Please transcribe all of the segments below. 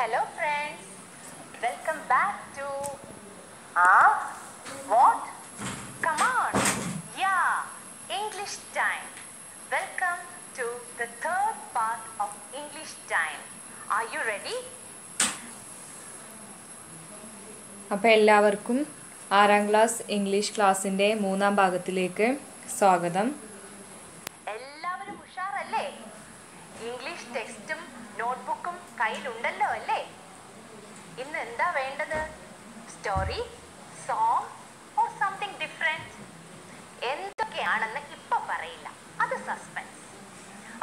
Hello friends, welcome back to what? Come on, yeah, English time. Welcome to the third part of English time. Are you ready? അപ്പോൾ എല്ലാവർക്കും 6ാം class English ക്ലാസ്സിൻ്റെ 3ാം ഭാഗത്തിലേക്ക് സ്വാഗതം. എല്ലാവരും ഉഷാറല്ലേ? English ടെക്സ്റ്റും നോട്ട്ബുക്കും കയ്യിലുണ്ടല്ലോ അല്ലേ? ഇന്ന് എന്താ വേണ്ടത്? Story, song or something different? എന്തൊക്കെയാണെന്ന് ഇപ്പൊ പറയില്ല, അത് സസ്പെൻസ്.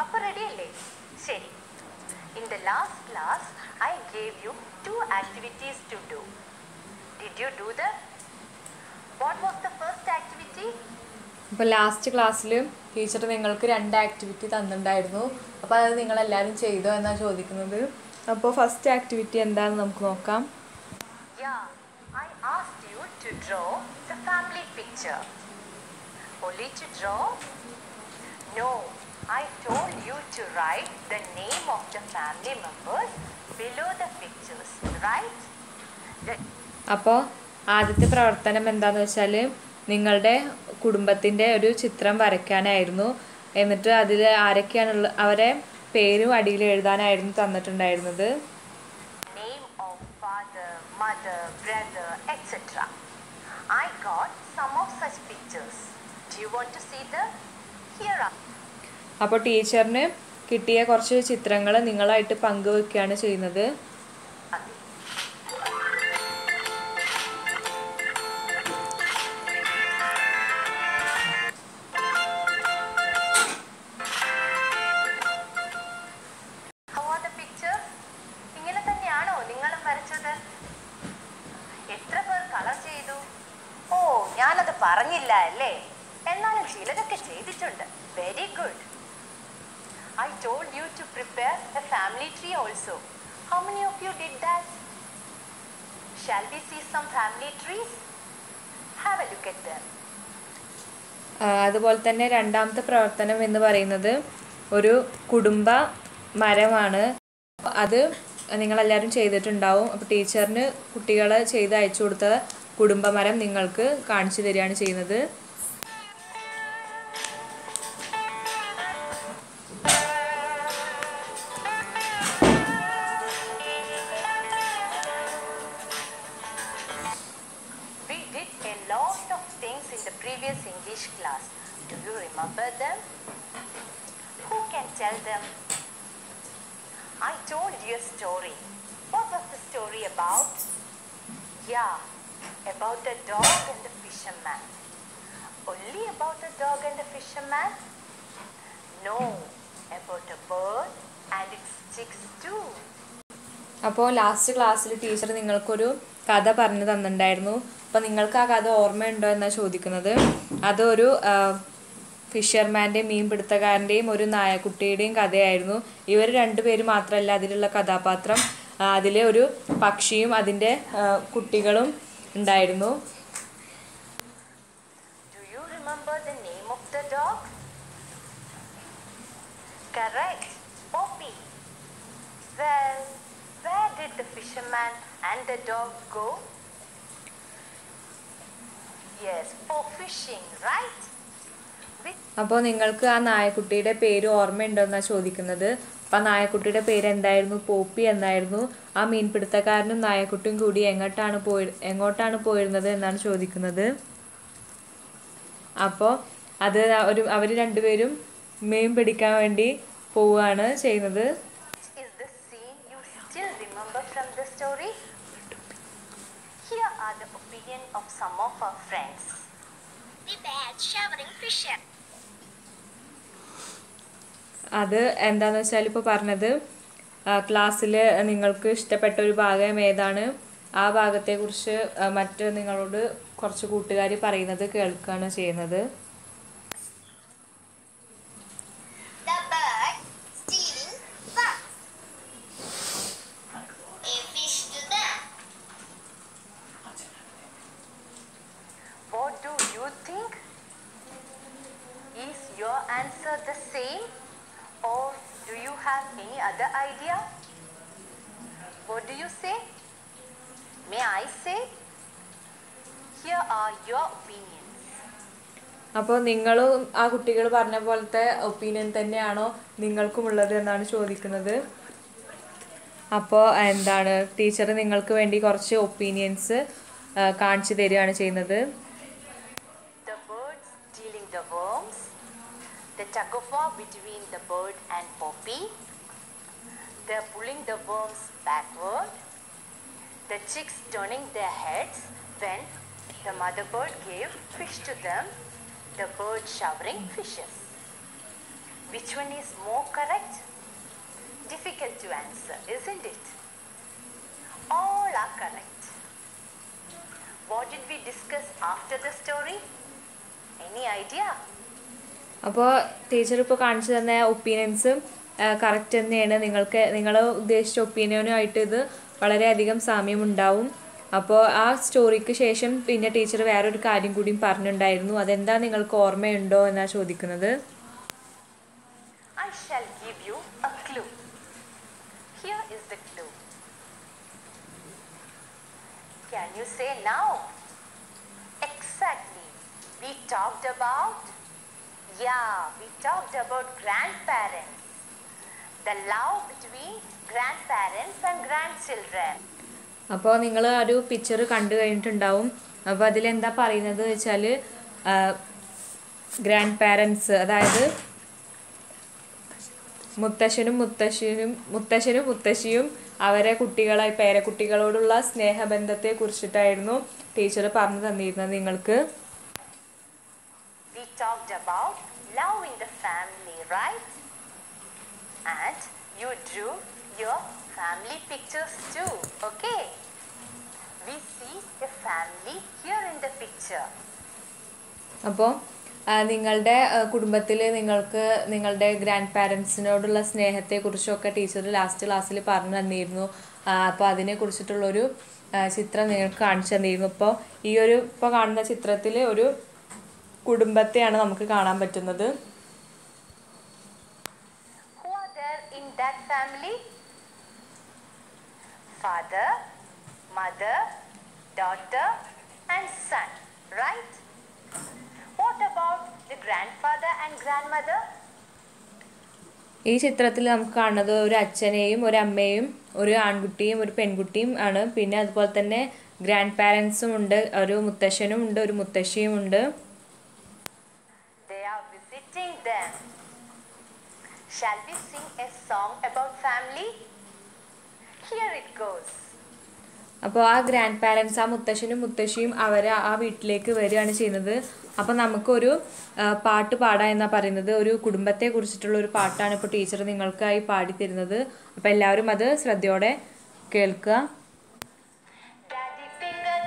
അപ്പൊ റെഡി അല്ലേ? ശരി. In the last class I gave you 2 activities to do. Did you do them? What was the first activity? അപ്പോൾ ലാസ്റ്റ് ക്ലാസ്സിൽ ടീച്ചർ നിങ്ങൾക്ക് 2 ആക്ടിവിറ്റി തന്നിട്ടുണ്ടായിരുന്നു. അപ്പോൾ അത് നിങ്ങളെല്ലാവരും ചെയ്തോ എന്നാണ് ചോദിക്കുന്നത്. അപ്പോൾ ഫസ്റ്റ് ആക്ടിവിറ്റി എന്താണെന്ന് നമുക്ക് നോക്കാം. Yeah, I asked you to draw the family picture. Only to draw? No, I told you to write the name of the family members below the pictures, right? അപ്പോൾ ആദ്യത്തെ പ്രവർത്തനം എന്താണെന്ന് വെച്ചാൽ നിങ്ങളുടെ കുടുംബത്തിൻ്റെ ഒരു ചിത്രം വരയ്ക്കാനായിരുന്നു. എന്നിട്ട് അതിൽ ആരൊക്കെയാണുള്ള അവരെ പേരും അടിയിൽ എഴുതാനായിരുന്നു തന്നിട്ടുണ്ടായിരുന്നത്. Name of father, mother, brother, etc. I got some of such pictures. Do you want to see them? Here are. അപ്പോൾ ടീച്ചറിന് കിട്ടിയ കുറച്ച് ചിത്രങ്ങൾ നിങ്ങളായിട്ട് പങ്കുവെക്കുകയാണ് ചെയ്യുന്നത്. How are the pictures? ഇങ്ങനെ തന്നെയാണോ നിങ്ങളും വരച്ചത്? എത്ര പേർ കളർ ചെയ്തു? ഓ, ഞാനത് പറഞ്ഞില്ല അല്ലേ? എന്നാലും ചിലരൊക്കെ ചെയ്തിട്ടുണ്ട്. Very good. I told you to prepare a family tree also. How many of you did that? Shall we see some family trees? Have a look at them. അതുപോലെ തന്നെ രണ്ടാമത്തെ പ്രവർത്തനം എന്ന് പറയുന്നത് ഒരു കുടുംബ മരമാണ്. അത് നിങ്ങളെല്ലാവരും ചെയ്തിട്ടുണ്ടാവും. അപ്പോൾ ടീച്ചറിന് കുട്ടികൾ ചെയ്ത് അയച്ചു കൊടുത്ത കുടുംബമരം നിങ്ങൾക്ക് കാണിച്ചു തരികയാണ് ചെയ്യുന്നത്. We did a lot of things in the previous English class. Do you remember them? Who can tell them? I told you a story. What was the story about? Yeah, about a dog and a fisherman. Only about a dog and a fisherman? No, about a bird and its chicks too. അപ്പോൾ last ക്ലാസ്സിൽ teacher നിങ്ങൾക്കൊരു കഥ പറഞ്ഞു തന്നിട്ടുണ്ടായിരുന്നു. അപ്പോൾ നിങ്ങൾക്ക് ആ കഥ ഓർമ്മയുണ്ടോ എന്നാണ് ചോദിക്കുന്നത്. അതൊരു ഫിഷർമാൻ്റെയും മീൻപിടുത്തക്കാരൻ്റെയും ഒരു നായക്കുട്ടിയുടെയും കഥയായിരുന്നു. ഇവർ രണ്ടുപേരും മാത്രമല്ല അതിലുള്ള കഥാപാത്രം. അതിലെ ഒരു പക്ഷിയും അതിൻ്റെ കുട്ടികളും ഉണ്ടായിരുന്നു. Do you remember the name of the dog? Correct, Poppy. Well, where did the fisherman and the dog go? Yes, for fishing, right? അപ്പോൾ നിങ്ങൾക്ക് ആ നായക്കുട്ടിയുടെ പേര് ഓർമ്മയുണ്ടോ എന്നാണ് ചോദിക്കുന്നത്. അപ്പോൾ ആ നായക്കുട്ടിയുടെ പേര് എന്തായിരുന്നു? പോപ്പി എന്നായിരുന്നു. ആ മീൻപിടുത്തക്കാരനും നായക്കുട്ടിയും കൂടി എങ്ങോട്ടാണ് പോയിരുന്നത് എന്നാണ് ചോദിക്കുന്നത്. അപ്പോൾ അത് അവർ രണ്ടുപേരും മീൻ പിടിക്കാൻ വേണ്ടി പോവുകയാണ് ചെയ്യുന്നത്. Is the scene you still remember from the story? Here are the opinion of some of our friends. The bad showering fisher. അത് എന്താണെന്ന് വെച്ചാൽ ഇപ്പോൾ പറഞ്ഞത് ക്ലാസ്സിൽ നിങ്ങൾക്ക് ഇഷ്ടപ്പെട്ട ഒരു ഭാഗം ഏതാണ്, ആ ഭാഗത്തെക്കുറിച്ച് മറ്റ് നിങ്ങളോട് കുറച്ച് കൂട്ടുകാർ പറയുന്നത് കേൾക്കുകയാണ് ചെയ്യുന്നത്. The bird stealing fox. A fish to them. What do you think? Is your answer the same or do you have any other idea? What do you say? May I say? Here are your opinions. അപ്പോൾ നിങ്ങളും ആ കുട്ടികൾ പറഞ്ഞ പോലത്തെ opinion തന്നെയാണോ നിങ്ങൾക്കുമുള്ളത് എന്നാണ് ചോദിക്കുന്നത്. അപ്പോൾ എന്താണ് ടീച്ചർ നിങ്ങൾക്ക് വേണ്ടി കുറച്ച് ഒപ്പീനിയൻസ് കാണിച്ചു തരികയാണ് ചെയ്യുന്നത്. The birds stealing the worms, the tug of war between the bird and poppy, the pulling the worms backward, the chicks turning their heads when the mother bird gave fish to them, the bird showering fishes. Which one is more correct? Difficult to answer, isn't it? All are correct. What did we discuss after the story? Any idea? അപ്പോൾ teacher ഇപ്പോൾ കാണിച്ചു തന്ന opinions correct തന്നെയാണ്. നിങ്ങൾ ഉദ്ദേശിച്ച ഒപ്പീനിയനുമായിട്ട് ഇത് വളരെയധികം സാമ്യമുണ്ടാവും. അപ്പോൾ ആ സ്റ്റോറിക്ക് ശേഷം പിന്നെ ടീച്ചർ വേറൊരു കാര്യം കൂടി പറഞ്ഞിട്ടുണ്ടായിരുന്നു. അതെന്താ നിങ്ങൾക്ക് ഓർമ്മയുണ്ടോ എന്നാണ് ചോദിക്കുന്നത്. I shall give you a clue. Here is the clue. Can you say now? Exactly. We talked about grandparents. The love between grandparents and grandchildren. അപ്പോൾ നിങ്ങൾ ആ ഒരു പിക്ചർ കണ്ടു കഴിഞ്ഞിട്ടുണ്ടാവും. അപ്പോൾ അതിലെന്താ പറയുന്നത് വെച്ചാൽ ഗ്രാൻഡ് പാരൻസ്, അതായത് മുത്തശ്ശനും മുത്തശ്ശിയും അവരെ പേരക്കുട്ടികളോടുള്ള സ്നേഹബന്ധത്തെ കുറിച്ചിട്ടായിരുന്നു ടീച്ചർ പറഞ്ഞു തന്നിരുന്നത് നിങ്ങൾക്ക്. We talked about love in the family, right? And you drew your family pictures too, okay? We see a family here in the picture. അപ്പോൾ നിങ്ങളുടെ കുടുംബത്തിൽ നിങ്ങൾക്ക് നിങ്ങളുടെ ഗ്രാൻഡ് പാരൻസിനോടുള്ള സ്നേഹത്തെക്കുറിച്ചൊക്കെ ടീച്ചർ ലാസ്റ്റ് ക്ലാസ്സിൽ പറഞ്ഞു തന്നിരുന്നു. അപ്പോൾ അതിനെക്കുറിച്ചിട്ടുള്ളൊരു ചിത്രം നിങ്ങൾക്ക് കാണിച്ചു തന്നിരുന്നു. ഇപ്പോൾ കാണുന്ന ചിത്രത്തിൽ ഒരു കുടുംബത്തെയാണ് നമുക്ക് കാണാൻ പറ്റുന്നത്. Who are there in that family? Father, mother, daughter and son, right? What about the grandfather and grandmother? ഈ ചിത്രത്തിൽ നമുക്ക് കാണുന്നത് ഒരു അച്ഛനെയും ഒരു അമ്മയും ഒരു ആൺകുട്ടിയും ഒരു പെൺകുട്ടിയും ആണ്. പിന്നെ അതുപോലെ തന്നെ ഗ്രാൻഡ് പാരൻസും ഉണ്ട്, ഒരു മുത്തശ്ശനും ഉണ്ട്, ഒരു മുത്തശ്ശിയും ഉണ്ട്. They are visiting them. Shall we sing a song about family? Here it goes. അപ്പോൾ ആ ഗ്രാൻഡ് പാരൻസ്, ആ മുത്തശ്ശനും മുത്തശ്ശിയും അവരെ ആ വീട്ടിലേക്ക് വരികയാണ് ചെയ്യുന്നത്. അപ്പോൾ നമുക്കൊരു പാട്ട് പാടാം എന്നാണ് പറയുന്നത്. ഒരു കുടുംബത്തെ കുറിച്ചിട്ടുള്ള ഒരു പാട്ടാണ് ഇപ്പോൾ ടീച്ചർ നിങ്ങൾക്കായി പാടിത്തരുന്നത്. അപ്പോൾ എല്ലാവരും അത് ശ്രദ്ധയോടെ കേൾക്കുക.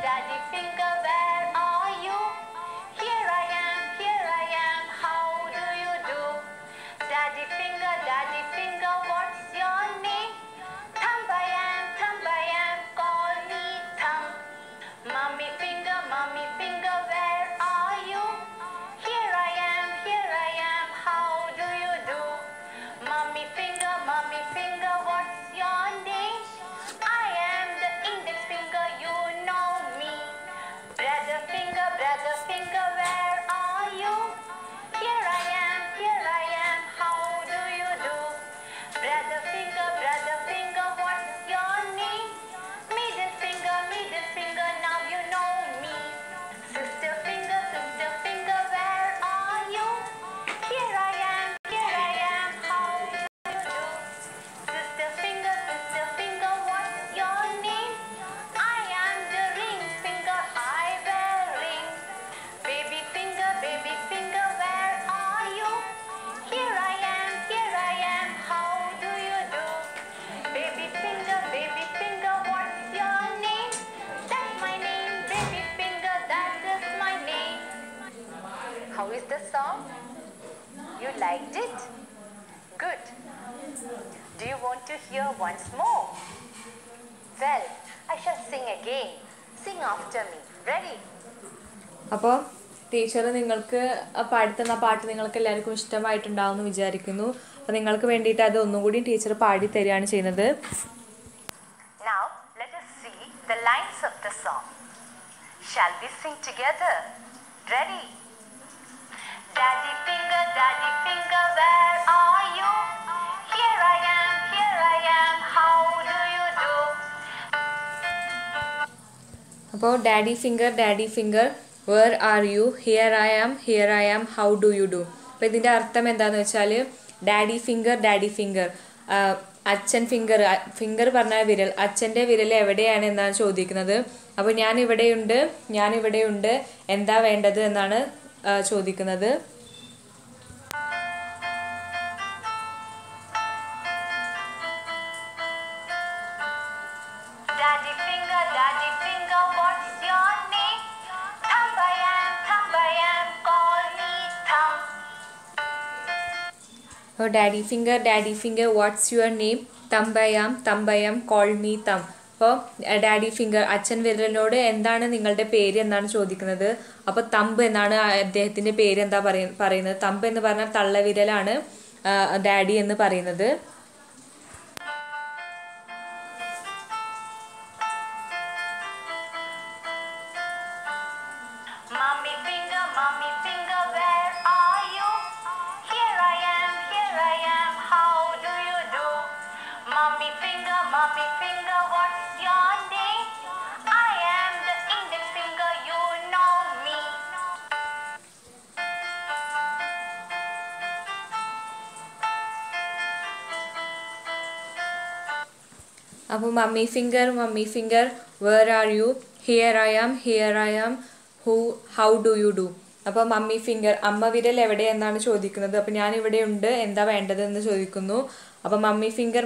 Daddy finger, where are you? Here I am, how do you do? Daddy finger, what's your name? Thumb I am, call me Thumb. Mummy finger, where are you? Here I am, how do you do? Mummy finger, what's your name? I am the index finger, you know me. Brother finger, where are you? Here I am, how do you do? Brother finger, what's your name? Middle finger, now you know me. Sister finger, where are you? Here I am, how do you do? Sister finger, what's your name? I am the ring finger, I wear rings. Baby finger, where are you? Here I am, how do you do? Baby finger, what's your name? That's my name, baby finger, that is my name. How is the song? You liked it? Good. Do you want to hear once more? Well, I shall sing again. Sing after me. Ready? അപ്പോൾ teacher നിങ്ങൾക്ക് പാടിത്തന്ന പാട്ട് നിങ്ങൾക്ക് എല്ലാവർക്കും ഇഷ്ടമായിട്ടുണ്ടാവും എന്ന് വിചാരിക്കുന്നു. അപ്പോൾ നിങ്ങൾക്ക് വേണ്ടിയിട്ട് അത് ഒന്നുകൂടി ടീച്ചർ പാടി തരികയാണ് ചെയ്യുന്നത്. Now Shall we sing together? Ready? Daddy finger, where are you? Here I am, how do you do? അപ്പോൾ daddy finger where are you, here I am, how do you do. അപ്പോൾ ഇതിൻ്റെ അർത്ഥം എന്താണെന്ന് വെച്ചാൽ daddy finger അച്ഛൻ finger പറഞ്ഞാൽ വിരൽ, അച്ഛൻ്റെ വിരൽ എവിടെയാണ് എന്നാണ് ചോദിക്കുന്നത്. അപ്പോൾ ഞാനിവിടെയുണ്ട് എന്താ വേണ്ടത് എന്നാണ് ചോദിക്കുന്നത്. Daddy finger, what's your name? Thumbayam, call me Thumb. അപ്പോൾ daddy finger what's your name? തമ്പയം കോൾ മീ തം. അപ്പോൾ ഡാഡി ഫിംഗർ അച്ഛൻ വിരലിനോട് എന്താണ് നിങ്ങളുടെ പേര് എന്നാണ് ചോദിക്കുന്നത്. അപ്പോൾ തമ്പ് എന്നാണ് അദ്ദേഹത്തിൻ്റെ പേര്. എന്താ പറയുന്നത്? തമ്പ് എന്ന് പറഞ്ഞാൽ തള്ളവിരലാണ് ഡാഡി എന്ന് പറയുന്നത്. Mommy finger, where are you? Here I am, how do you do? Mommy finger, what's your name? I am the index finger, you know me. അപ്പോൾ mummy finger where are you, here I am, how do you do. അപ്പോൾ mummy finger അമ്മ വിരൽ എവിടെ എന്നാണ് ചോദിക്കുന്നത്. അപ്പോൾ ഞാനിവിടെ ഉണ്ട് എന്താ വേണ്ടതെന്ന് ചോദിക്കുന്നു. അപ്പോൾ mummy finger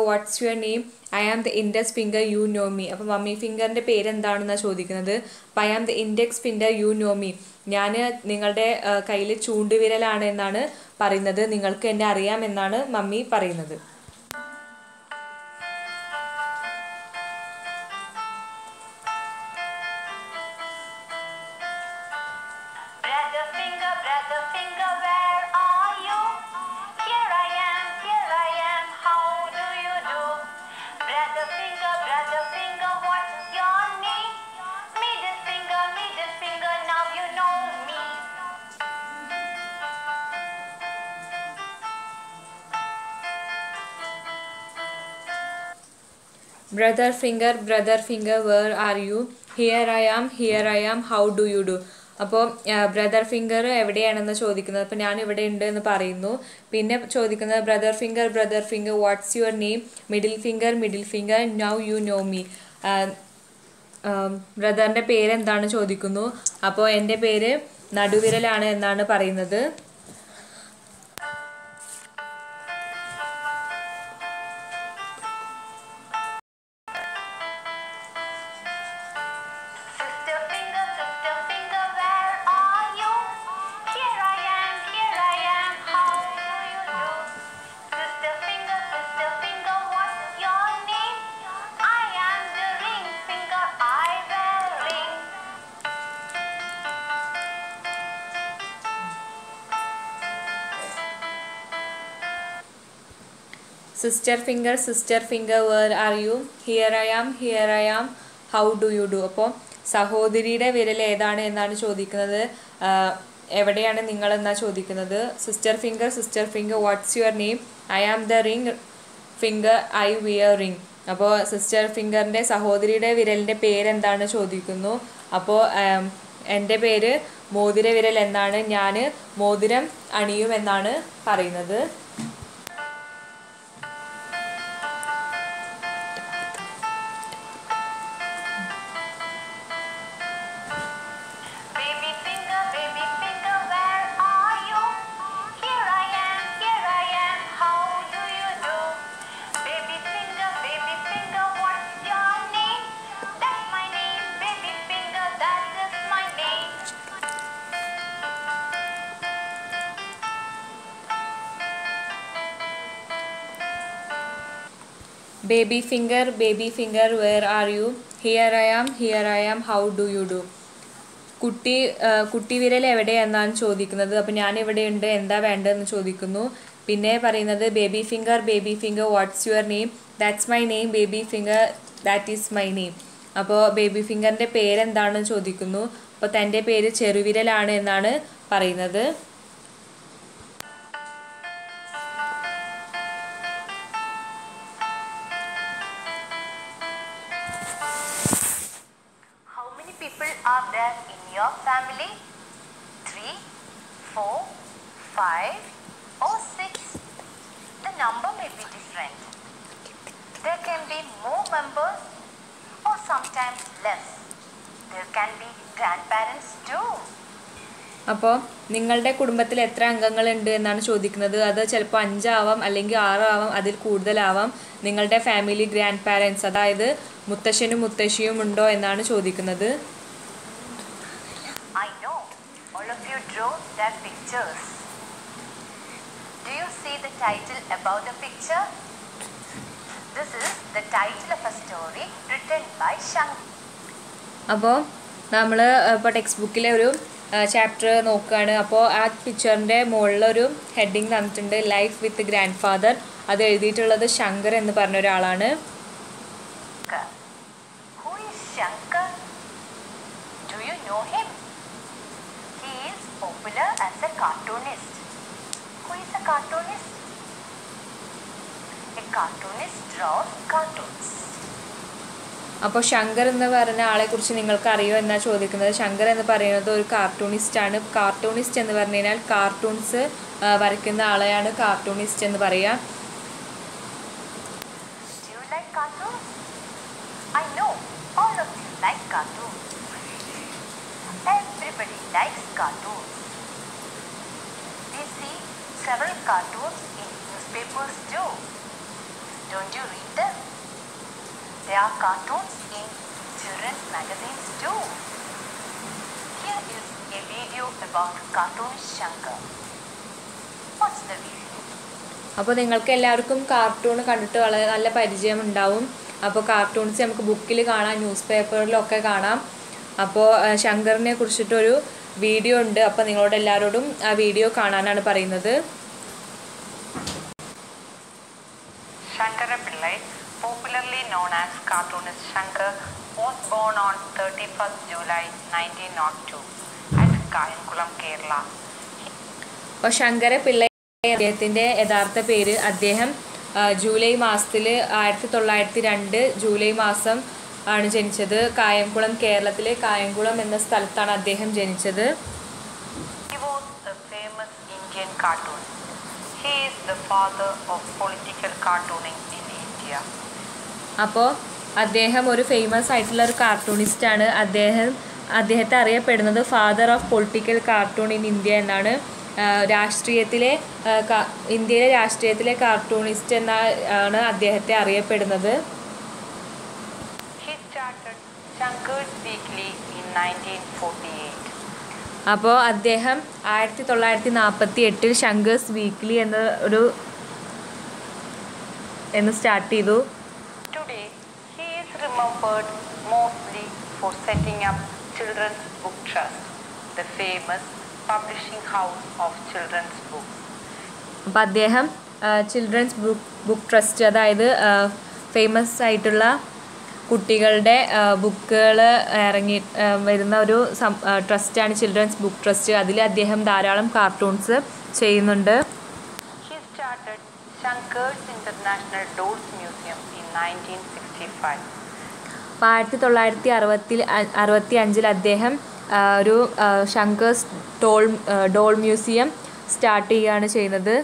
what's your name? I am the index finger, you know me. അപ്പോൾ മമ്മി ഫിംഗറിൻ്റെ പേരെന്താണെന്നാണ് ചോദിക്കുന്നത്. അപ്പോൾ I am the index finger, you know me. ഞാൻ നിങ്ങളുടെ കയ്യിൽ ചൂണ്ടുവിരലാണ് എന്നാണ് പറയുന്നത്. നിങ്ങൾക്ക് എന്നെ അറിയാം എന്നാണ് മമ്മി പറയുന്നത്. Brother finger, where are you? Here I am, how do you do? Brother finger, what's your name? Middle finger, now you know me. Brother finger, where are you? Here I am, how do you do? അപ്പോൾ brother finger എവിടെയാണെന്ന് ചോദിക്കുന്നത്. അപ്പോൾ ഞാൻ ഇവിടെ ഉണ്ട് എന്ന് പറയുന്നു. പിന്നെ ചോദിക്കുന്നത് brother finger what's your name? Middle finger now you know me. ബ്രദറിൻ്റെ പേരെന്താണ് ചോദിക്കുന്നു. അപ്പോൾ എൻ്റെ പേര് നടുവിരലാണ് എന്നാണ് പറയുന്നത്. Sister finger, where are you? Here I am, how do you do? Sister finger, what's your name? I am the ring finger, I wear ring. Sister finger where are you? Here I am, how do you do. അപ്പോൾ സഹോദരിയുടെ വിരൽ ഏതാണ് എന്നാണ് ചോദിക്കുന്നത്. എവിടെയാണ് നിങ്ങളെന്നാണ് ചോദിക്കുന്നത്. Sister finger what's your name? I am the ring finger, I wear ring. അപ്പോൾ സിസ്റ്റർ ഫിംഗറിൻ്റെ സഹോദരിയുടെ വിരലിൻ്റെ പേരെന്താണ് ചോദിക്കുന്നു. അപ്പോൾ എൻ്റെ പേര് മോതിര വിരൽ എന്നാണ്. ഞാൻ മോതിരം അണിയുമെന്നാണ് പറയുന്നത്. Baby finger, where are you? Here I am, how do you do? Baby finger, what's your name? That's my name, baby finger, that is my name. Baby finger, where are you? Here I am, how do you do? കുട്ടി വിരൽ എവിടെയെന്നാണ് ചോദിക്കുന്നത്. അപ്പോൾ ഞാനിവിടെ ഉണ്ട് എന്താ വേണ്ടതെന്ന് ചോദിക്കുന്നു. പിന്നെ പറയുന്നത് baby finger what's your name? That's my name, baby finger, that is my name. അപ്പോൾ ബേബി ഫിംഗറിൻ്റെ പേരെന്താണെന്ന് ചോദിക്കുന്നു. അപ്പോൾ തൻ്റെ പേര് ചെറുവിരലാണ് എന്നാണ് പറയുന്നത്. How many people are there in your family? 3, 4, 5 or 6? The number may be different. There can be more members or sometimes less. There can be grandparents too. അപ്പോൾ നിങ്ങളുടെ കുടുംബത്തിൽ എത്ര അംഗങ്ങളുണ്ട് എന്നാണ് ചോദിക്കുന്നത്. അത് ചിലപ്പോൾ 5 ആവാം, അല്ലെങ്കിൽ 6 ആവാം, അതിൽ കൂടുതലാവാം. നിങ്ങളുടെ ഫാമിലി ഗ്രാൻഡ് പാരൻസ്, അതായത് മുത്തശ്ശനും മുത്തശ്ശിയും ഉണ്ടോ എന്നാണ് ചോദിക്കുന്നത്. I know all of you draw their pictures. Do you see the title above the picture? This is the title of a story written by Shankar. അപ്പോൾ നമ്മൾ ഇപ്പോൾ ടെക്സ്റ്റ് ബുക്കിലെ ഒരു ചാപ്റ്റർ നോക്കുകയാണ്. അപ്പോൾ ആ പിക്ചറിൻ്റെ മുകളിലൊരു ഹെഡിങ് തന്നിട്ടുണ്ട്, ലൈഫ് വിത്ത് ഗ്രാൻഡ് ഫാദർ. അത് എഴുതിയിട്ടുള്ളത് ശങ്കർ എന്ന് പറഞ്ഞ ഒരാളാണ്. Who is Shankar? Do you know him? He is popular as a cartoonist. Who is a cartoonist? A cartoonist draws cartoons. അപ്പോൾ ശങ്കർ എന്ന് പറഞ്ഞ ആളെക്കുറിച്ച് നിങ്ങൾക്ക് അറിയോ എന്നാണ് ചോദിക്കുന്നത്. ശങ്കർ എന്ന് പറയുന്നത് ഒരു കാർട്ടൂണിസ്റ്റാണ്. കാർട്ടൂണിസ്റ്റ് എന്ന് പറഞ്ഞു കഴിഞ്ഞാൽ കാർട്ടൂൺസ് വരയ്ക്കുന്ന ആളെയാണ് കാർട്ടൂണിസ്റ്റ് എന്ന് പറയുക. Do you like cartoons? I know all of you like cartoons. Everybody likes cartoons. We see several cartoons in newspapers too. Don't you read them? There are cartoons in children's magazines too. Here is a video about cartoonist Shankar. Watch the video. അപ്പോൾ നിങ്ങൾക്ക് എല്ലാവർക്കും cartoon കണ്ടിട്ട് വളരെ നല്ല പരിചയം ഉണ്ടാവും. അപ്പോൾ cartoons നമുക്ക് ബുക്കിൽ കാണാം, ന്യൂസ് പേപ്പറിലൊക്കെ കാണാം. അപ്പോൾ ശങ്കറിനെ കുറിച്ചിട്ടൊരു വീഡിയോ ഉണ്ട്. അപ്പോൾ നിങ്ങളോട് എല്ലാവരോടും ആ വീഡിയോ കാണാനാണ് പറയുന്നത്. Shankara Pillai, popularly known as cartoonist Shankar, was born on 31st July 1902 at Kayankulam, Kerala. അപ്പോൾ ശങ്കര പിള്ളൈ അദ്ദേഹത്തിൻ്റെ യഥാർത്ഥ പേര്, അദ്ദേഹം ജൂലൈ മാസത്തിൽ 1902 ജൂലൈ മാസം ആണ് ജനിച്ചത്. കായംകുളം, കേരളത്തിലെ കായംകുളം എന്ന സ്ഥലത്താണ് അദ്ദേഹം ജനിച്ചത്. He was a famous Indian cartoon. He is the father of political cartooning in India. അപ്പോൾ അദ്ദേഹം ഒരു ഫേമസ് ആയിട്ടുള്ള ഒരു കാർട്ടൂണിസ്റ്റാണ്. അദ്ദേഹത്തെ അറിയപ്പെടുന്നത് father of political cartoon in India എന്നാണ്. ഇന്ത്യയിലെ രാഷ്ട്രീയത്തിലെ കാർട്ടൂണിസ്റ്റ് എന്നാണ് അദ്ദേഹത്തെ അറിയപ്പെടുന്നത്. He started Shankar's Weekly in 1948. അപ്പോൾ അദ്ദേഹം 1948 ശങ്കേഴ്സ് വീക്ക്ലി എന്ന് സ്റ്റാർട്ട് ചെയ്തു. Today, he is remembered mostly for setting up Children's Book Trust, the famous publishing house of children's books. അപ്പോൾ അദ്ദേഹം ചിൽഡ്രൻസ് ബുക്ക് ട്രസ്റ്റ്, അതായത് ഫേമസ് ആയിട്ടുള്ള കുട്ടികളുടെ ബുക്കുകൾ വരുന്ന ഒരു ട്രസ്റ്റാണ് ചിൽഡ്രൻസ് ബുക്ക് ട്രസ്റ്റ്. അതിൽ അദ്ദേഹം ധാരാളം കാർട്ടൂൺസ് ചെയ്യുന്നുണ്ട്. He started Shankar's International Dolls Museum in 1965. അപ്പോൾ 1965 അദ്ദേഹം ഒരു ശങ്കേഴ്സ് ഡോൾ മ്യൂസിയം സ്റ്റാർട്ട് ചെയ്യുകയാണ് ചെയ്യുന്നത്.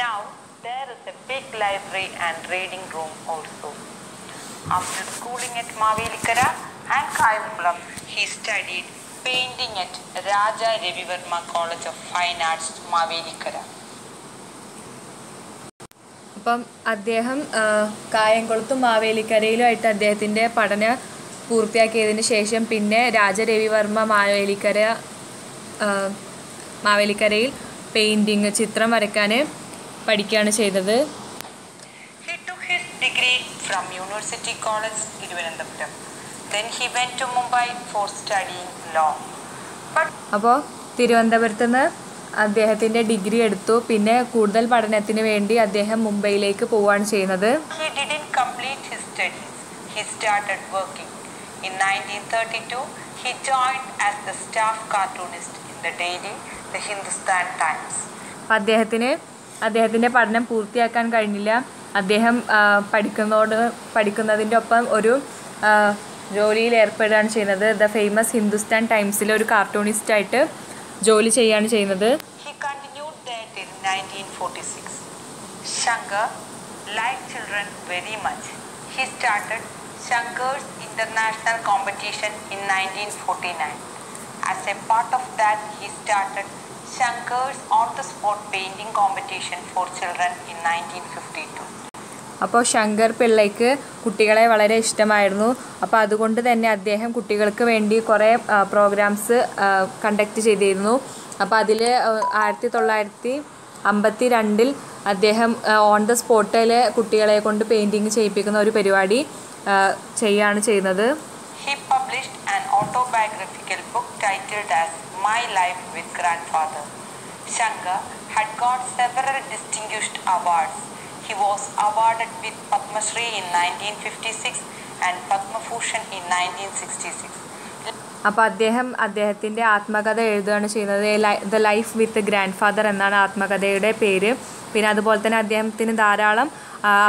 Now there is a big library and reading room also. After schooling at Mavelikara and Kayamkulam, he studied painting at Raja Ravivarma College of Fine Arts, Mavelikara. അപ്പം അദ്ദേഹം കായംകുളത്തും മാവേലിക്കരയിലുമായിട്ട് അദ്ദേഹത്തിൻ്റെ പഠനം പൂർത്തിയാക്കിയതിന് ശേഷം പിന്നെ രാജരവിവർമ്മ മാവേലിക്കരയിൽ പെയിൻറ്റിങ്, ചിത്രം വരയ്ക്കാൻ പഠിക്കുകയാണ് ചെയ്തത്. He took his degree from University College, Thiruvananthapuram. Then he went to Mumbai for studying law. അപ്പോൾ തിരുവനന്തപുരത്ത് നിന്ന് അദ്ദേഹത്തിൻ്റെ ഡിഗ്രി എടുത്തു. പിന്നെ കൂടുതൽ പഠനത്തിന് വേണ്ടി അദ്ദേഹം മുംബൈയിലേക്ക് പോവുകയാണ് ചെയ്യുന്നത്. He didn't complete his studies. he started working. In 1932, he joined as the staff cartoonist in the daily The Hindustan Times. അദ്ദേഹത്തിൻ്റെ പഠനം പൂർത്തിയാക്കാൻ കഴിഞ്ഞില്ല. അദ്ദേഹം പഠിക്കുന്നതിൻ്റെ ഒപ്പം ഒരു ജോലിയിൽ ഏർപ്പെടുകയാണ് ചെയ്യുന്നത്. ദ ഫേമസ് ഹിന്ദുസ്ഥാൻ ടൈംസിലെ ഒരു കാർട്ടൂണിസ്റ്റായിട്ട് ജോലി ചെയ്യുകയാണ് ചെയ്യുന്നത്. He continued that in 1946. Shankar liked children very much. He started Shankar's International Competition in 1949. As a part of that, he started Shankar's on-the-spot painting competition for children in 1952. അപ്പോൾ ശങ്കർ പിള്ളയ്ക്ക് കുട്ടികളെ വളരെ ഇഷ്ടമായിരുന്നു. അപ്പോൾ അതുകൊണ്ട് തന്നെ അദ്ദേഹം കുട്ടികൾക്ക് വേണ്ടി കുറേ പ്രോഗ്രാംസ് കണ്ടക്ട് ചെയ്തിരുന്നു. അപ്പോൾ അതിൽ 1952 അദ്ദേഹം ഓൺ ദ സ്പോട്ടിൽ കുട്ടികളെ കൊണ്ട് പെയിൻറ്റിങ് ചെയ്യിപ്പിക്കുന്ന ഒരു പരിപാടി ചെയ്യാണ് ചെയ്യുന്നത്. He published an autobiographical book titled as My Life with Grandfather. Shankar had got several distinguished awards. He was awarded with Padma Shri in 1956 and Padma Bhushan in 1966. അപ്പോൾ അദ്ദേഹത്തിൻ്റെ ആത്മകഥ എഴുതുകയാണ് ചെയ്യുന്നത്. The life with grand father എന്നാണ് ആത്മകഥയുടെ പേര്. പിന്നെ അതുപോലെ തന്നെ അദ്ദേഹത്തിന് ധാരാളം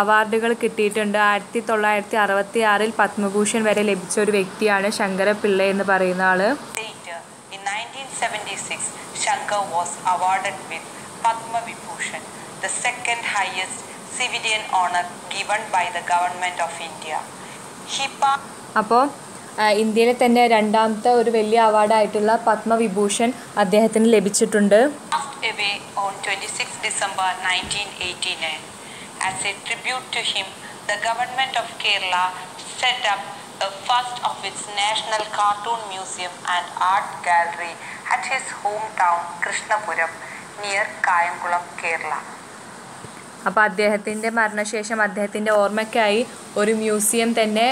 അവാർഡുകൾ കിട്ടിയിട്ടുണ്ട്. 1966 പത്മഭൂഷൺ വരെ ലഭിച്ച ഒരു വ്യക്തിയാണ് ശങ്കര പിള്ള എന്ന് പറയുന്ന ആള്. In 1976, Shankar was awarded with Padma Vibhushan, the second highest civilian honor given by the government of India. അപ്പോൾ ഇന്ത്യയിലെ തന്നെ രണ്ടാമത്തെ ഒരു വലിയ അവാർഡായിട്ടുള്ള പത്മവിഭൂഷൺ അദ്ദേഹത്തിന് ലഭിച്ചിട്ടുണ്ട്. Passed away on 26 December 1989. As a tribute to him, the government of Kerala set up the first of its national cartoon museum and art gallery at his hometown Krishnapuram near Kayangulam, Kerala. അപ്പോൾ അദ്ദേഹത്തിൻ്റെ മരണശേഷം അദ്ദേഹത്തിൻ്റെ ഓർമ്മയ്ക്കായി ഒരു museum തന്നെ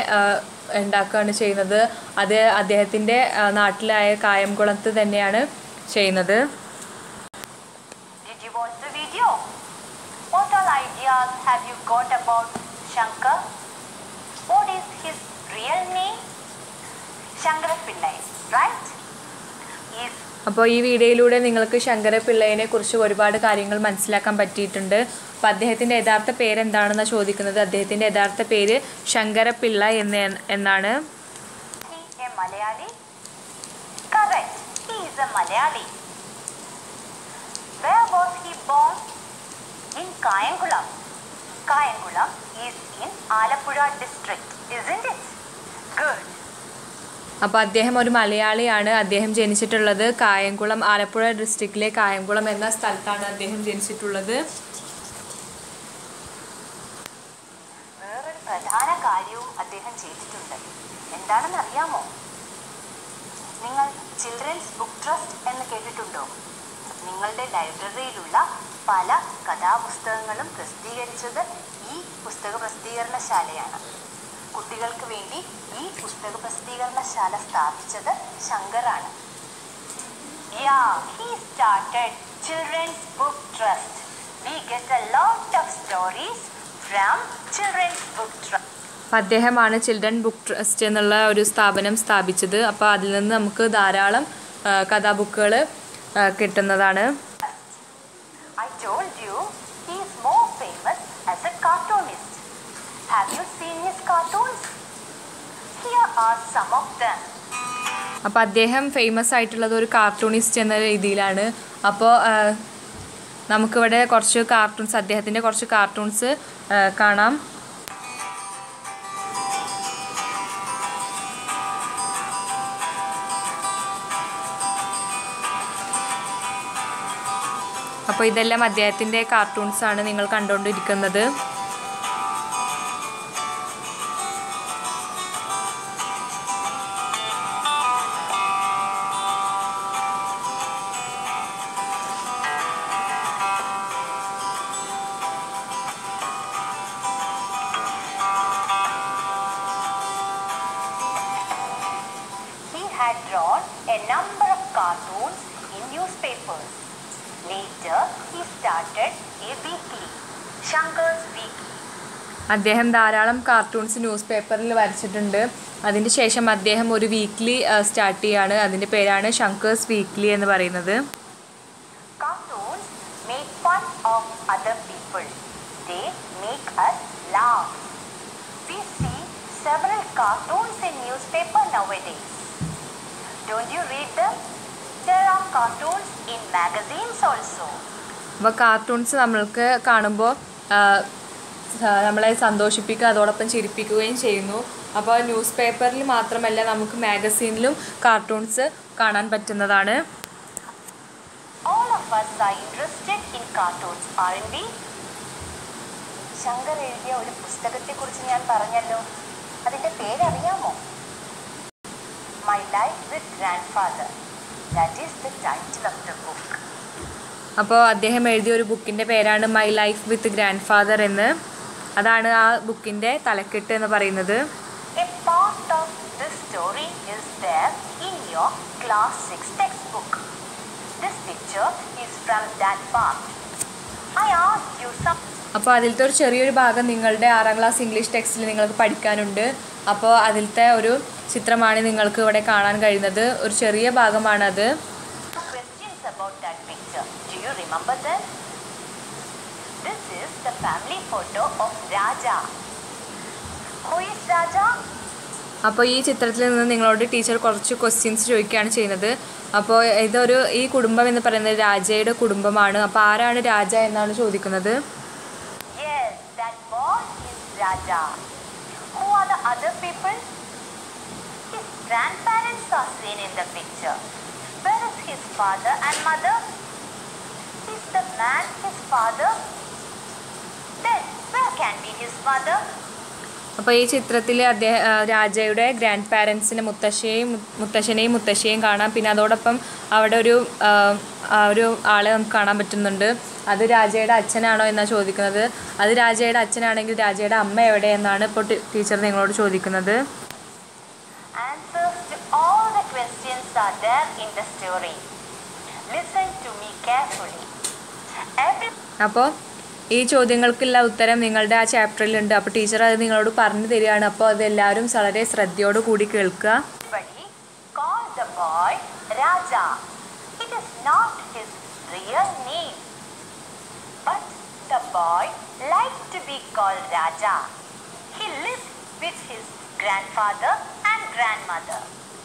ഉണ്ടാക്കുകയാണ് ചെയ്യുന്നത്. അത് അദ്ദേഹത്തിൻ്റെ നാട്ടിലായ കായംകുളത്ത് തന്നെയാണ് ചെയ്യുന്നത്. Did you watch the video? What all ideas have you got about Shankar? What is his real name? Shankara Pillai, right? അപ്പോൾ ഈ വീഡിയോയിലൂടെ നിങ്ങൾക്ക് ശങ്കര പിള്ളയെ കുറിച്ച് ഒരുപാട് കാര്യങ്ങൾ മനസ്സിലാക്കാൻ പറ്റിയിട്ടുണ്ട്. അപ്പോൾ അദ്ദേഹത്തിൻ്റെ യഥാർത്ഥ പേര് എന്താണെന്ന് ചോദിക്കുന്നത്. അദ്ദേഹത്തിൻ്റെ യഥാർത്ഥ പേര് ശങ്കര പിള്ള എന്നാണ്. He a Malayali? Correct. He is a Malayali. Where was he born? In Kayangulam. Kayangulam is in Alappuzha district, isn't it? Good. അപ്പോൾ അദ്ദേഹം ഒരു മലയാളിയാണ്. അദ്ദേഹം ജനിച്ചിട്ടുള്ളത് കായംകുളം, ആലപ്പുഴ ഡിസ്ട്രിക്റ്റിലെ കായംകുളം എന്ന സ്ഥലത്താണ് അദ്ദേഹം ജനിച്ചിട്ടുള്ളത്. വേറൊരു പ്രധാന കാര്യവും അദ്ദേഹം ചെയ്തിട്ടുണ്ട്. എന്താണെന്ന് അറിയാമോ? നിങ്ങൾ ചിൽഡ്രൻസ് ബുക്ക് ട്രസ്റ്റ് എന്ന് കേട്ടിട്ടുണ്ടോ? നിങ്ങളുടെ ലൈബ്രറിയിലുള്ള പല കഥാപുസ്തകങ്ങളും പ്രസിദ്ധീകരിച്ചത് ഈ പുസ്തക പ്രസിദ്ധീകരണശാലയാണ്. കുട്ടികൾക്ക് വേണ്ടി ഈ പുസ്തക പ്രസിദ്ധീകരണശാല സ്ഥാപിച്ചത് ശങ്കറാണ്. He started Children's Book Trust. We get a lot of stories from Children's Book Trust. അദ്ദേഹമാണ് ചിൽഡ്രൻ ബുക്ക് ട്രസ്റ്റ് എന്നുള്ള ഒരു സ്ഥാപനം സ്ഥാപിച്ചത്. അപ്പോൾ അതിൽ നിന്ന് നമുക്ക് ധാരാളം കഥാബുക്കുകൾ കിട്ടുന്നതാണ്. I told you he is more famous as a cartoonist. Have you seen his cartoons? Here are some of them. അപ്പോൾ അദ്ദേഹം ഫേമസ് ആയിട്ടുള്ളത് ഒരു കാർട്ടൂണിസ്റ്റ് എന്ന രീതിയിലാണ്. അപ്പോൾ നമുക്കിവിടെ കുറച്ച് കാർട്ടൂൺസ്, അദ്ദേഹത്തിൻ്റെ കുറച്ച് കാർട്ടൂൺസ് കാണാം. അപ്പോൾ ഇതെല്ലാം അദ്ദേഹത്തിൻ്റെ കാർട്ടൂൺസാണ് നിങ്ങൾ കണ്ടുകൊണ്ടിരിക്കുന്നത്. Had drawn a number of cartoons in newspapers. Later, he started a weekly, Shankar's Weekly. അദ്ദേഹം ധാരാളം കാർട്ടൂൺസ് ന്യൂസ് പേപ്പറിൽ വരച്ചിട്ടുണ്ട്. അതിന് ശേഷം അദ്ദേഹം ഒരു വീക്ക്ലി സ്റ്റാർട്ട് ചെയ്യാണ്. അതിൻ്റെ പേരാണ് ശങ്കേഴ്സ് വീക്ക്ലി എന്ന് പറയുന്നത്. Cartoons make fun of other people. They make us laugh. We see several cartoons in newspaper nowadays. Don't you read them? There are cartoons in magazines also. അപ്പോൾ കാർട്ടൂൺസ് നമ്മൾക്ക് കാണുമ്പോൾ നമ്മളെ സന്തോഷിപ്പിക്കുക, അതോടൊപ്പം ചിരിപ്പിക്കുകയും ചെയ്യുന്നു. അപ്പോൾ ന്യൂസ് പേപ്പറിൽ മാത്രമല്ല, നമുക്ക് മാഗസീനിലും കാർട്ടൂൺസ് കാണാൻ പറ്റുന്നതാണ്. All of us are interested in cartoons, aren't we? Shankar എഴുതിയ ഒരു പുസ്തകത്തെക്കുറിച്ച് ഞാൻ പറഞ്ഞല്ലോ, അതിൻ്റെ പേരറിയാമോ? My life with grandfather. That is the title of the book. അപ്പോൾ അദ്ദേഹം എഴുതിയ ഒരു ബുക്കിൻ്റെ പേരാണ് my life with grandfather എന്ന്. അതാണ് ആ ബുക്കിൻ്റെ തലക്കെട്ട് എന്ന് പറയുന്നത്. A part of this story is there in your class 6 textbook. This picture is from that part. I asked you some. അപ്പോൾ അതിലത്തെ ഒരു ചെറിയൊരു ഭാഗം നിങ്ങളുടെ 6ാം ക്ലാസ് ഇംഗ്ലീഷ് ടെക്സ്റ്റിൽ നിങ്ങൾക്ക് പഠിക്കാനുണ്ട്. അപ്പോൾ അതിലത്തെ ഒരു ചിത്രമാണ് നിങ്ങൾക്ക് ഇവിടെ കാണാൻ കഴിയുന്നത്. ഒരു ചെറിയ ഭാഗമാണത്. Questions about that picture. Do you remember that? This is the family photo of Raja. Who is Raja? അപ്പോൾ ഈ ചിത്രത്തിൽ നിന്ന് നിങ്ങളോട് ടീച്ചർ കുറച്ച് ക്വസ്റ്റ്യൻസ് ചോദിക്കുകയാണ് ചെയ്യുന്നത്. അപ്പോൾ ഈ കുടുംബം എന്ന് പറയുന്നത് രാജയുടെ കുടുംബമാണ്. അപ്പോൾ ആരാണ് രാജ എന്നാണ് ചോദിക്കുന്നത്. Yes, that boy is Raja. Who are the other people? His grandparents are seen in the picture. Where is his father and mother? Is the man his father? Then where can be his mother? അപ്പോൾ ഈ ചിത്രത്തിൽ രാജയുടെ grand പാരൻസിനെ മുത്തശ്ശനെയും മുത്തശ്ശിയെയും കാണാം. പിന്നെ അതോടൊപ്പം അവിടെ ഒരു ആളെ നമുക്ക് കാണാൻ പറ്റുന്നുണ്ട്. അത് രാജയുടെ അച്ഛനാണോ എന്നാണ് ചോദിക്കുന്നത്. അത് രാജയുടെ അച്ഛനാണെങ്കിൽ രാജയുടെ അമ്മ എവിടെ എന്നാണ് ഇപ്പോൾ ടീച്ചർ നിങ്ങളോട് ചോദിക്കുന്നത്. Answers to all the questions are there in the story. Listen to me carefully. അപ്പോൾ ഈ ചോദ്യങ്ങൾക്കുള്ള ഉത്തരം നിങ്ങളുടെ ആ ചാപ്റ്ററിലുണ്ട്. അപ്പോൾ ടീച്ചർ അത് നിങ്ങളോട് പറഞ്ഞു തരികയാണ്. അപ്പോൾ അതെല്ലാവരും വളരെ ശ്രദ്ധയോടു കൂടി കേൾക്കുക. Everybody call the boy Raja. It is not his real name, but the boy likes to be called Raja. He lives with his grandfather and grandmother.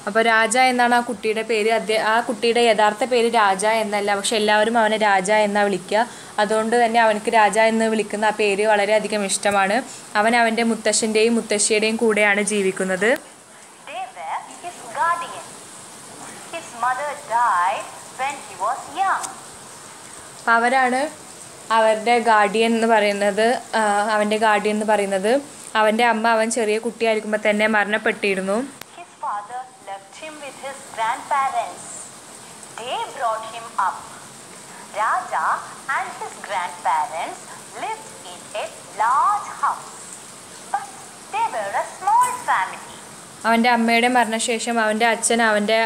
അപ്പോൾ രാജ എന്നാണ് ആ കുട്ടിയുടെ പേര്. ആ കുട്ടിയുടെ യഥാർത്ഥ പേര് രാജ എന്നല്ല, പക്ഷെ എല്ലാവരും അവനെ രാജ എന്നാണ് വിളിക്കുക. അതുകൊണ്ട് തന്നെ അവനക്ക് രാജ എന്ന് വിളിക്കുന്ന ആ പേര് വളരെയധികം ഇഷ്ടമാണ്. അവൻ അവൻ്റെ മുത്തശ്ശൻ്റെയും മുത്തശ്ശിയുടെയും കൂടെയാണ് ജീവിക്കുന്നത്. They were his guardian. His mother died when he was young. അപ്പോൾ അവരാണ് അവരുടെ ഗാർഡിയൻ എന്ന് പറയുന്നത്. അവൻ്റെ അമ്മ അവൻ ചെറിയ കുട്ടിയായിരിക്കുമ്പോൾ തന്നെ മരണപ്പെട്ടിരുന്നു. His father left him with his grandparents. They brought him up. Raja and his grandparents lived in a large house, but they were a small family. അവൻ്റെ അമ്മയുടെ മരണശേഷം അവൻ്റെ അച്ഛൻ അവൻ്റെ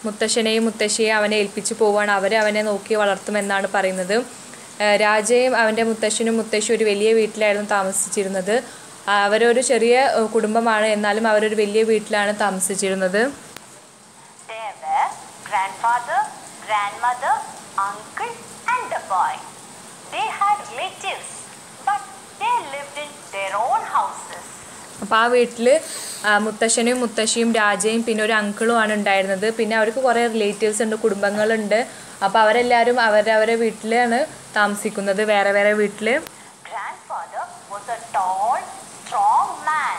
മുത്തശ്ശനെയും മുത്തശ്ശിയെയും അവനെ ഏൽപ്പിച്ചു പോവുകയാണ്. അവനെ നോക്കി വളർത്തുമെന്നാണ് പറയുന്നത്. രാജയും അവൻ്റെ മുത്തശ്ശനും മുത്തശ്ശിയും ഒരു വലിയ വീട്ടിലായിരുന്നു താമസിച്ചിരുന്നത്. അവരൊരു ചെറിയ കുടുംബമാണ്, എന്നാലും അവരൊരു വലിയ വീട്ടിലാണ് താമസിച്ചിരുന്നത്. There were grandfather, grandmother, uncle and a boy. They had relatives, but they lived in their own houses. അപ്പോൾ ആ വീട്ടിൽ മുത്തശ്ശനും മുത്തശ്ശിയും രാജയും പിന്നെ ഒരു അങ്കിളുമാണ് ഉണ്ടായിരുന്നത്. പിന്നെ അവർക്ക് കുറേ റിലേറ്റീവ്സ് ഉണ്ട്, കുടുംബങ്ങളുണ്ട്. അപ്പോൾ അവരെല്ലാവരും അവരവരെ വീട്ടിലാണ് താമസിക്കുന്നത്, വേറെ വേറെ വീട്ടിൽ. Grandfather was a tall, strong man.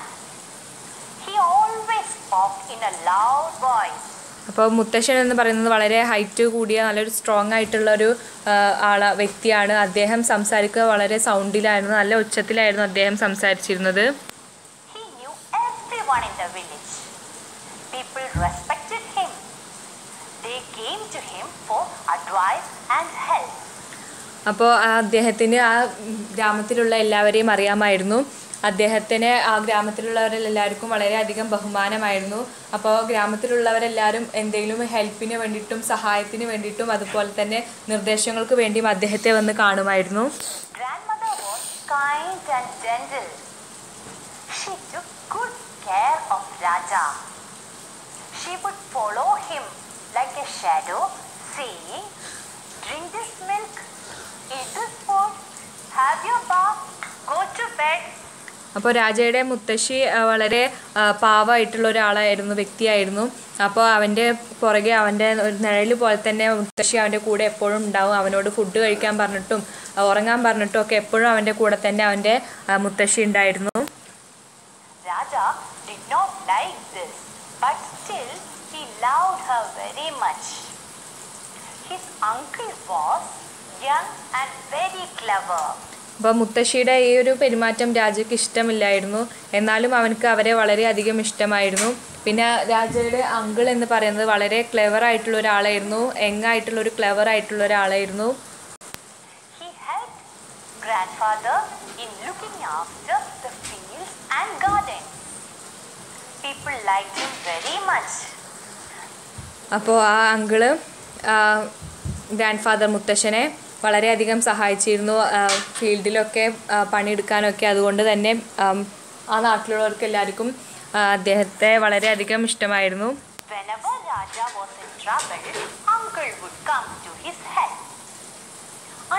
He always spoke in a loud voice. അപ്പോൾ മുത്തശ്ശൻ എന്ന് പറയുന്നത് വളരെ ഹൈറ്റ് കൂടിയ നല്ലൊരു സ്ട്രോങ് ആയിട്ടുള്ള ഒരു വ്യക്തിയാണ്. അദ്ദേഹം സംസാരിക്കുക വളരെ സൗണ്ടിലായിരുന്നു, നല്ല ഉച്ചത്തിലായിരുന്നു അദ്ദേഹം സംസാരിച്ചിരുന്നത്. He knew everyone in the village. People respected him. They came to him for advice and help. അപ്പോൾ അദ്ദേഹത്തിന് ആ ഗ്രാമത്തിലുള്ള എല്ലാവരെയും അറിയാമായിരുന്നു. അദ്ദേഹത്തിന് ആ ഗ്രാമത്തിലുള്ളവരെല്ലാവർക്കും വളരെയധികം ബഹുമാനമായിരുന്നു. അപ്പോൾ ഗ്രാമത്തിലുള്ളവരെല്ലാവരും എന്തെങ്കിലും ഹെൽപ്പിന് വേണ്ടിയിട്ടും സഹായത്തിന് വേണ്ടിയിട്ടും അതുപോലെ തന്നെ നിർദ്ദേശങ്ങൾക്ക് വേണ്ടിയും അദ്ദേഹത്തെ വന്ന് കാണുമായിരുന്നു. Grandmother was kind and gentle. She took good care of Raja. She would follow him like a shadow, saying, "Drink this milk, eat this food, have your bath, go to bed." അപ്പോൾ രാജയുടെ മുത്തശ്ശി വളരെ പാവമായിട്ടുള്ള ഒരാളായിരുന്നു, വ്യക്തിയായിരുന്നു. അപ്പോൾ അവൻ്റെ പുറകെ അവൻ്റെ ഒരു നിഴൽ പോലെ തന്നെ മുത്തശ്ശി അവൻ്റെ കൂടെ എപ്പോഴും ഉണ്ടാവും. അവനോട് ഫുഡ് കഴിക്കാൻ പറഞ്ഞിട്ടും ഉറങ്ങാൻ പറഞ്ഞിട്ടും ഒക്കെ എപ്പോഴും അവൻ്റെ കൂടെ തന്നെ അവൻ്റെ മുത്തശ്ശി ഉണ്ടായിരുന്നു. Raja did not like this, but still he loved her very much. His uncle was young and very clever. അപ്പോൾ മുത്തശ്ശിയുടെ ഈ ഒരു പെരുമാറ്റം രാജയ്ക്ക് ഇഷ്ടമില്ലായിരുന്നു. എന്നാലും അവനക്ക് അവരെ വളരെയധികം ഇഷ്ടമായിരുന്നു. പിന്നെ രാജയുടെ അങ്കിൾ എന്ന് പറയുന്നത് വളരെ ക്ലെവർ ആയിട്ടുള്ള ഒരാളായിരുന്നു, യങ്ങായിട്ടുള്ള ഒരു ക്ലെവർ ആയിട്ടുള്ള ഒരാളായിരുന്നു. He helped grandfather in looking after the fields and garden. People liked him very much. അപ്പോൾ ആ അങ്കിള് ഗ്രാൻഡ് ഫാദർ മുത്തശ്ശനെ വളരെയധികം സഹായിച്ചിരുന്നു ഫീൽഡിലൊക്കെ പണിയെടുക്കാനൊക്കെ. അതുകൊണ്ട് തന്നെ ആ നാട്ടിലുള്ളവർക്ക് എല്ലാവർക്കും അദ്ദേഹത്തെ വളരെയധികം ഇഷ്ടമായിരുന്നു. Whenever Raja was in trouble, uncle would come to his help.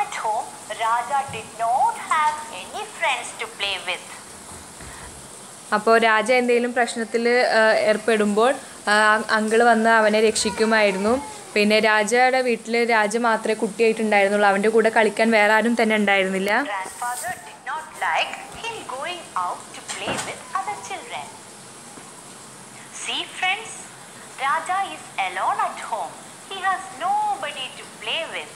At home, Raja did not have any friends to play with. അപ്പോൾ രാജ എന്തെങ്കിലും പ്രശ്നത്തിൽ ഏർപ്പെടുമ്പോൾ അങ്കിള് വന്ന് അവനെ രക്ഷിക്കുമായിരുന്നു. പിന്നെ രാജയുടെ വീട്ടിൽ രാജ മാത്രമേ കുട്ടിയായിട്ടുണ്ടായിരുന്നുള്ളൂ. അവൻ്റെ കൂടെ കളിക്കാൻ വേറെ ആരും തന്നെ ഉണ്ടായിരുന്നില്ല. Grandfather did not like him going out to play with other children. See friends, Raja is alone at home. He has nobody to play with.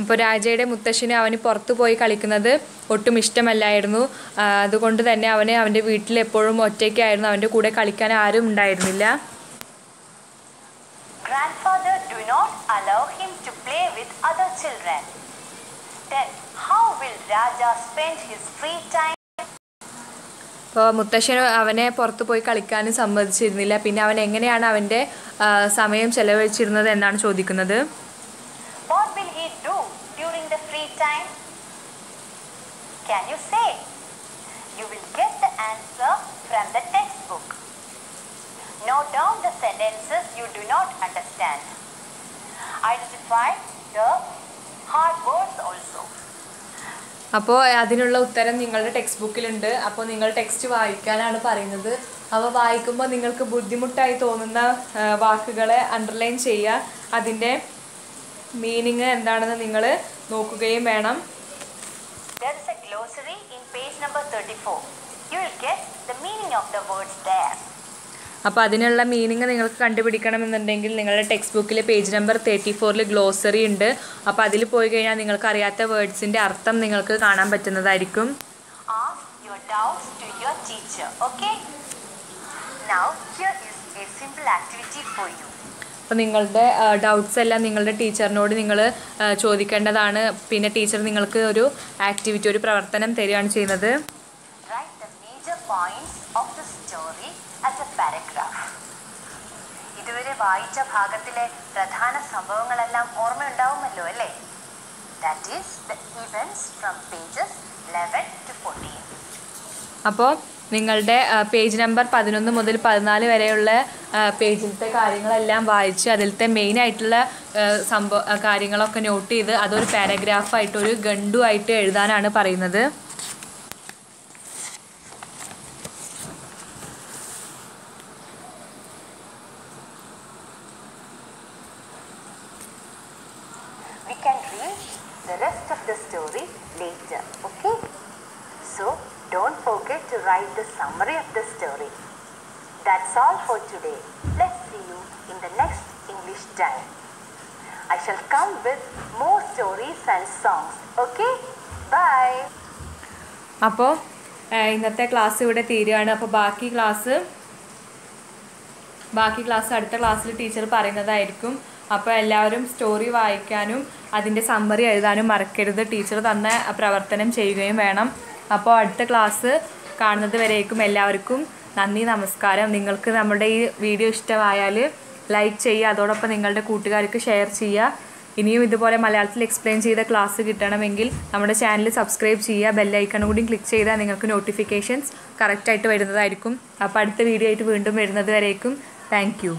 അപ്പോൾ രാജയുടെ മുത്തശ്ശിന് അവന് പുറത്തു പോയി കളിക്കുന്നത് ഒട്ടും ഇഷ്ടമല്ലായിരുന്നു. അതുകൊണ്ട് തന്നെ അവൻ്റെ വീട്ടിൽ എപ്പോഴും ഒറ്റയ്ക്കായിരുന്നു. അവൻ്റെ കൂടെ കളിക്കാൻ ആരും ഉണ്ടായിരുന്നില്ല. Grandfather do not allow him to play with other children. Then how will Raja spend his free time? അപ്പോൾ മുത്തശ്ശന് അവനെ പുറത്തു പോയി കളിക്കാനും സമ്മതിച്ചിരുന്നില്ല. പിന്നെ അവൻ എങ്ങനെയാണ് അവൻ്റെ സമയം ചെലവഴിച്ചിരുന്നത് എന്നാണ് ചോദിക്കുന്നത്. What will he do during the free time? Can you say? You will get the answer from the textbook. Note down the sentences you do not understand. Identify the hard words also. അപ്പോൾ അതിനുള്ള ഉത്തരം നിങ്ങളുടെ text ബുക്കിലുണ്ട്. അപ്പോൾ നിങ്ങൾ text വായിക്കാനാണ് പറയുന്നത്. അവ വായിക്കുമ്പോൾ നിങ്ങൾക്ക് ബുദ്ധിമുട്ടായി തോന്നുന്ന വാക്കുകളെ അണ്ടർലൈൻ ചെയ്യുക. അതിൻ്റെ മീനിങ് എന്താണെന്ന് നിങ്ങൾ നോക്കുകയും വേണം. There is a glossary in page number 34. You will get the meaning of the words there. അപ്പോൾ അതിനുള്ള മീനിങ് നിങ്ങൾക്ക് കണ്ടുപിടിക്കണമെന്നുണ്ടെങ്കിൽ നിങ്ങളുടെ ടെക്സ്റ്റ് ബുക്കിൽ പേജ് നമ്പർ 34 ഗ്ലോസറി ഉണ്ട്. അപ്പോൾ അതിൽ പോയി കഴിഞ്ഞാൽ നിങ്ങൾക്ക് അറിയാത്ത വേർഡ്സിൻ്റെ അർത്ഥം നിങ്ങൾക്ക് കാണാൻ പറ്റുന്നതായിരിക്കും. Ask your doubts to your teacher, okay? Now here is a simple activity for you. അപ്പോൾ നിങ്ങളുടെ ഡൗട്ട്സ് എല്ലാം നിങ്ങളുടെ ടീച്ചറിനോട് നിങ്ങൾ ചോദിക്കേണ്ടതാണ്. പിന്നെ ടീച്ചർ നിങ്ങൾക്ക് ഒരു ആക്ടിവിറ്റി, ഒരു പ്രവർത്തനം തരികയാണ് ചെയ്യുന്നത്. Write the major points of the story as a paragraph. ഇതുവരെ വായിച്ച ഭാഗത്തിലെ പ്രധാന സംഭവങ്ങളെല്ലാം ഓർമ്മയുണ്ടാവുമല്ലോ അല്ലേ? That is the events from pages 11 to 14. അപ്പോൾ നിങ്ങളുടെ പേജ് നമ്പർ 11 മുതൽ 14 വരെയുള്ള പേജിലത്തെ കാര്യങ്ങളെല്ലാം വായിച്ച് അതിലത്തെ മെയിനായിട്ടുള്ള കാര്യങ്ങളൊക്കെ നോട്ട് ചെയ്ത് അതൊരു പാരഗ്രാഫായിട്ട്, ഒരു ഗണ്ടുമായിട്ട് എഴുതാനാണ് പറയുന്നത്. We can read the rest of the story later, okay? So don't forget to write the summary of the story. That's all for today. Let's see you in the next English time. I shall come with more stories and songs, okay? Bye. അപ്പോൾ ഇന്നത്തെ class ഇവിടെ തീരുകയാണ്. അപ്പോൾ ബാക്കി class അടുത്ത ക്ലാസ്സിൽ teacher പറയുന്നതായിരിക്കും. അപ്പോൾ എല്ലാവരും സ്റ്റോറി വായിക്കാനും അതിൻ്റെ സമ്മറി എഴുതാനും മറക്കരുത്. ടീച്ചർ തന്ന പ്രവർത്തനം ചെയ്യുകയും വേണം. അപ്പോൾ അടുത്ത ക്ലാസ് കാണുന്നത് വരേക്കും എല്ലാവർക്കും നന്ദി, നമസ്കാരം. നിങ്ങൾക്ക് നമ്മുടെ ഈ വീഡിയോ ഇഷ്ടമായാൽ ലൈക്ക് ചെയ്യുക, അതോടൊപ്പം നിങ്ങളുടെ കൂട്ടുകാർക്ക് ഷെയർ ചെയ്യുക. ഇനിയും ഇതുപോലെ മലയാളത്തിൽ എക്സ്പ്ലെയിൻ ചെയ്ത ക്ലാസ് കിട്ടണമെങ്കിൽ നമ്മുടെ ചാനൽ സബ്സ്ക്രൈബ് ചെയ്യുക, ബെല്ലൈക്കൺ കൂടി ക്ലിക്ക് ചെയ്താൽ നിങ്ങൾക്ക് നോട്ടിഫിക്കേഷൻസ് കറക്റ്റായിട്ട് വരുന്നതായിരിക്കും. അപ്പോൾ അടുത്ത വീഡിയോ ആയിട്ട് വീണ്ടും വരുന്നത് വരേക്കും താങ്ക് യു.